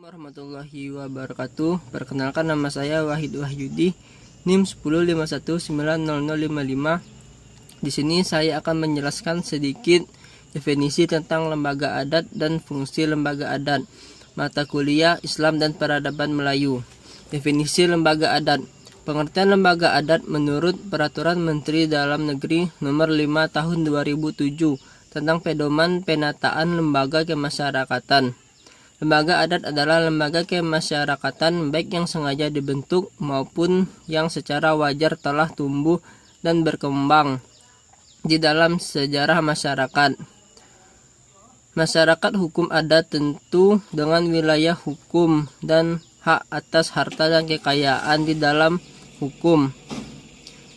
Warahmatullahi wabarakatuh. Perkenalkan, nama saya Wahid Wahyudi, NIM 1051900055. Di sini saya akan menjelaskan sedikit definisi tentang lembaga adat dan fungsi lembaga adat. Mata kuliah Islam dan Peradaban Melayu. Definisi lembaga adat. Pengertian lembaga adat menurut Peraturan Menteri Dalam Negeri Nomor 5 Tahun 2007 tentang pedoman penataan lembaga kemasyarakatan. Lembaga adat adalah lembaga kemasyarakatan baik yang sengaja dibentuk maupun yang secara wajar telah tumbuh dan berkembang di dalam sejarah masyarakat. Masyarakat hukum adat tentu dengan wilayah hukum dan hak atas harta dan kekayaan di dalam hukum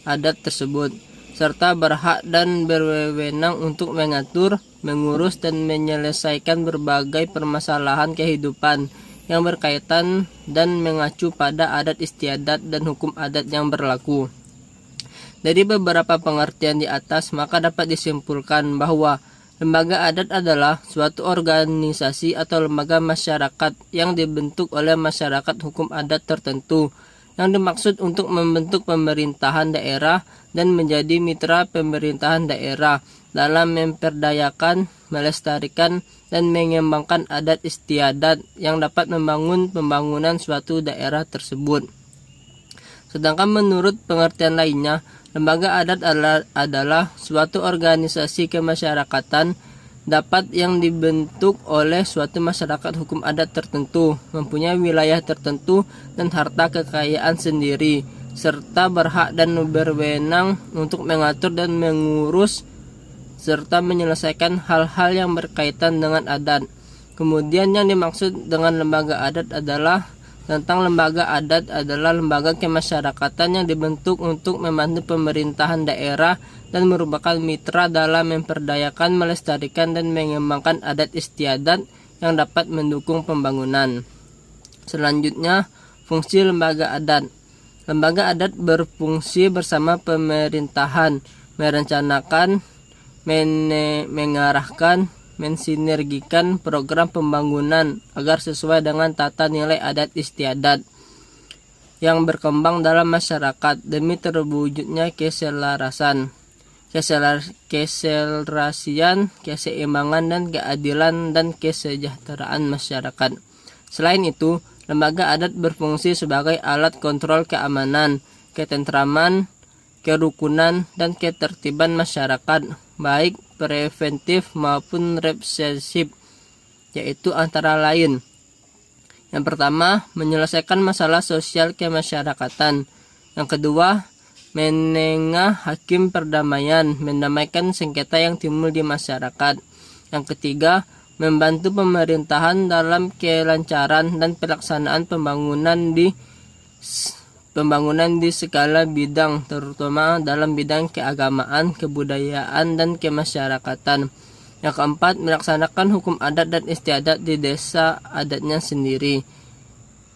adat tersebut, serta berhak dan berwenang untuk mengatur, mengurus, dan menyelesaikan berbagai permasalahan kehidupan yang berkaitan dan mengacu pada adat istiadat dan hukum adat yang berlaku. Dari beberapa pengertian di atas, maka dapat disimpulkan bahwa lembaga adat adalah suatu organisasi atau lembaga masyarakat yang dibentuk oleh masyarakat hukum adat tertentu, yang dimaksud untuk membentuk pemerintahan daerah dan menjadi mitra pemerintahan daerah dalam memperdayakan, melestarikan, dan mengembangkan adat istiadat yang dapat membangun pembangunan suatu daerah tersebut. Sedangkan menurut pengertian lainnya, lembaga adat adalah suatu organisasi kemasyarakatan dapat yang dibentuk oleh suatu masyarakat hukum adat tertentu, mempunyai wilayah tertentu dan harta kekayaan sendiri, serta berhak dan berwenang untuk mengatur dan mengurus serta menyelesaikan hal-hal yang berkaitan dengan adat. Kemudian yang dimaksud dengan lembaga adat adalah lembaga kemasyarakatan yang dibentuk untuk membantu pemerintahan daerah dan merupakan mitra dalam memperdayakan, melestarikan, dan mengembangkan adat istiadat yang dapat mendukung pembangunan. Selanjutnya, fungsi lembaga adat. Lembaga adat berfungsi bersama pemerintahan, merencanakan, mengarahkan, mensinergikan program pembangunan agar sesuai dengan tata nilai adat istiadat yang berkembang dalam masyarakat demi terwujudnya keseimbangan, dan keadilan dan kesejahteraan masyarakat. Selain itu, lembaga adat berfungsi sebagai alat kontrol keamanan, ketentraman, kerukunan, dan ketertiban masyarakat, baik preventif maupun represif, yaitu antara lain: yang pertama, menyelesaikan masalah sosial kemasyarakatan; yang kedua, menengah hakim perdamaian, mendamaikan sengketa yang timbul di masyarakat; yang ketiga, membantu pemerintahan dalam kelancaran dan pelaksanaan pembangunan di segala bidang, terutama dalam bidang keagamaan, kebudayaan, dan kemasyarakatan. Yang keempat, melaksanakan hukum adat dan istiadat di desa adatnya sendiri.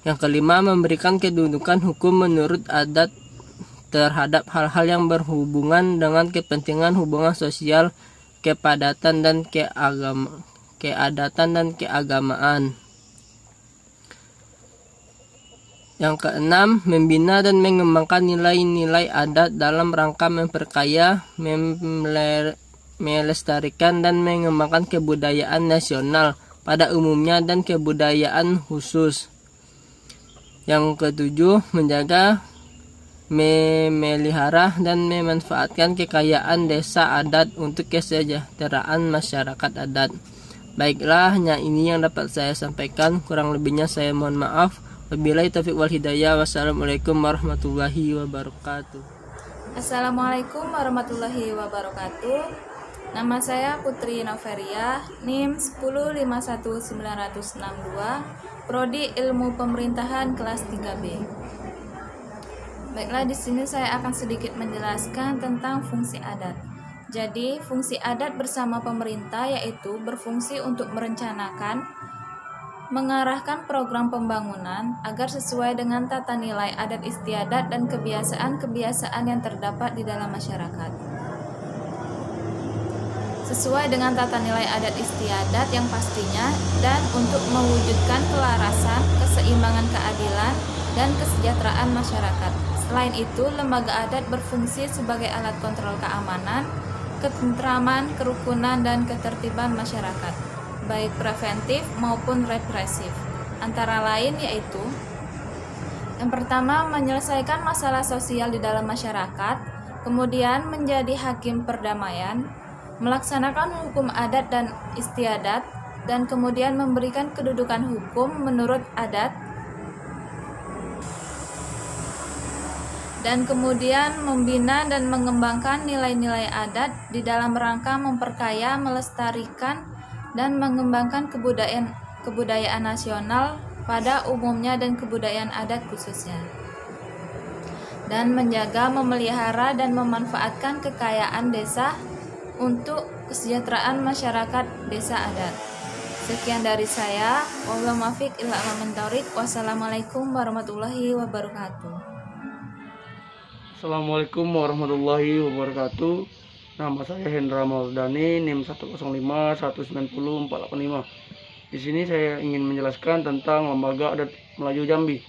Yang kelima, memberikan kedudukan hukum menurut adat terhadap hal-hal yang berhubungan dengan kepentingan hubungan sosial, keadatan dan keagamaan. Yang keenam, membina dan mengembangkan nilai-nilai adat dalam rangka memperkaya, melestarikan, dan mengembangkan kebudayaan nasional pada umumnya dan kebudayaan khusus. Yang ketujuh, menjaga, memelihara, dan memanfaatkan kekayaan desa adat untuk kesejahteraan masyarakat adat. Baiklah, hanya ini yang dapat saya sampaikan. Kurang lebihnya saya mohon maaf. Wabillahi taufiq wal hidayah. Wassalamualaikum warahmatullahi wabarakatuh. Assalamualaikum warahmatullahi wabarakatuh. Nama saya Putri Noveria, NIM 10519062, Prodi Ilmu Pemerintahan kelas 3B. Baiklah, di sini saya akan sedikit menjelaskan tentang fungsi adat. Jadi, fungsi adat bersama pemerintah yaitu berfungsi untuk merencanakan, mengarahkan program pembangunan agar sesuai dengan tata nilai adat istiadat dan kebiasaan-kebiasaan yang terdapat di dalam masyarakat. sesuai dengan tata nilai adat istiadat yang pastinya dan untuk mewujudkan kelarasan, keseimbangan keadilan, dan kesejahteraan masyarakat. Selain itu, lembaga adat berfungsi sebagai alat kontrol keamanan, ketentraman, kerukunan, dan ketertiban masyarakat, baik preventif maupun represif. Antara lain yaitu: yang pertama, menyelesaikan masalah sosial di dalam masyarakat, kemudian menjadi hakim perdamaian, melaksanakan hukum adat dan istiadat, dan kemudian memberikan kedudukan hukum menurut adat, dan kemudian membina dan mengembangkan nilai-nilai adat di dalam rangka memperkaya, melestarikan, dan mengembangkan kebudayaan nasional pada umumnya dan kebudayaan adat khususnya, dan menjaga, memelihara, dan memanfaatkan kekayaan desa untuk kesejahteraan masyarakat desa adat. Sekian dari saya. Wassalamualaikum warahmatullahi wabarakatuh. Assalamualaikum warahmatullahi wabarakatuh. Nama saya Hendra Maulani, NIM 105190485. Di sini saya ingin menjelaskan tentang Lembaga Adat Melayu Jambi.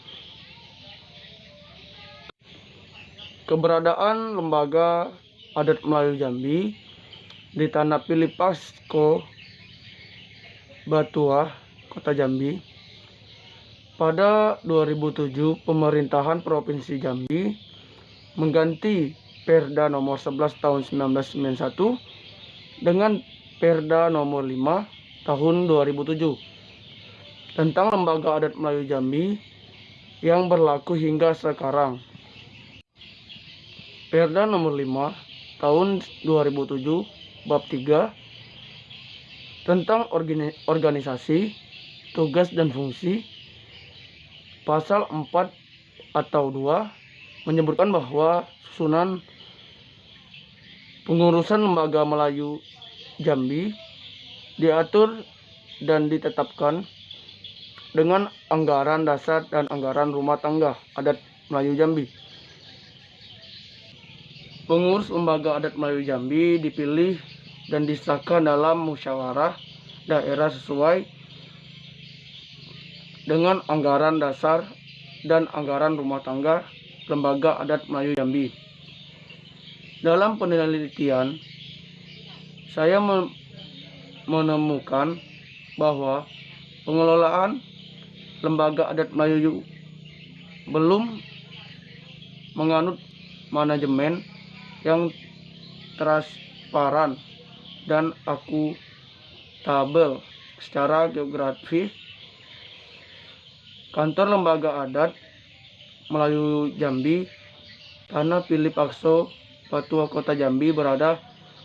Keberadaan Lembaga Adat Melayu Jambi di Tanah Pilih Pasko, Batuah, Kota Jambi. Pada 2007, pemerintahan Provinsi Jambi mengganti Perda nomor 11 tahun 1991 dengan Perda nomor 5 tahun 2007 tentang Lembaga Adat Melayu Jambi yang berlaku hingga sekarang. Perda nomor 5 tahun 2007 bab 3 tentang organisasi, tugas dan fungsi, pasal 4 atau 2 menyebutkan bahwa susunan pengurusan Lembaga Melayu Jambi diatur dan ditetapkan dengan anggaran dasar dan anggaran rumah tangga adat Melayu Jambi. Pengurus Lembaga Adat Melayu Jambi dipilih dan disahkan dalam musyawarah daerah sesuai dengan anggaran dasar dan anggaran rumah tangga Lembaga Adat Melayu Jambi. Dalam penelitian, saya menemukan bahwa pengelolaan Lembaga Adat Melayu belum menganut manajemen yang transparan dan akuntabel secara geografis. Kantor Lembaga Adat Melayu Jambi, Tanah Pilih Pasko, Batuah, Kota Jambi berada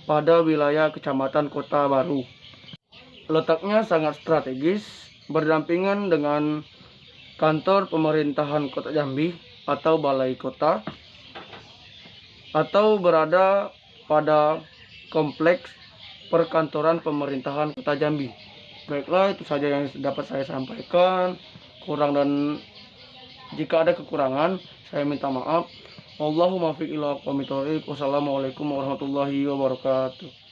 pada wilayah Kecamatan Kota Baru. Letaknya sangat strategis, berdampingan dengan kantor pemerintahan Kota Jambi atau Balai Kota, atau berada pada kompleks perkantoran pemerintahan Kota Jambi. Baiklah, itu saja yang dapat saya sampaikan. Kurang dan jika ada kekurangan, saya minta maaf. Wallahumma fiq ila aqwamit thoriq. Wassalamualaikum warahmatullahi wabarakatuh.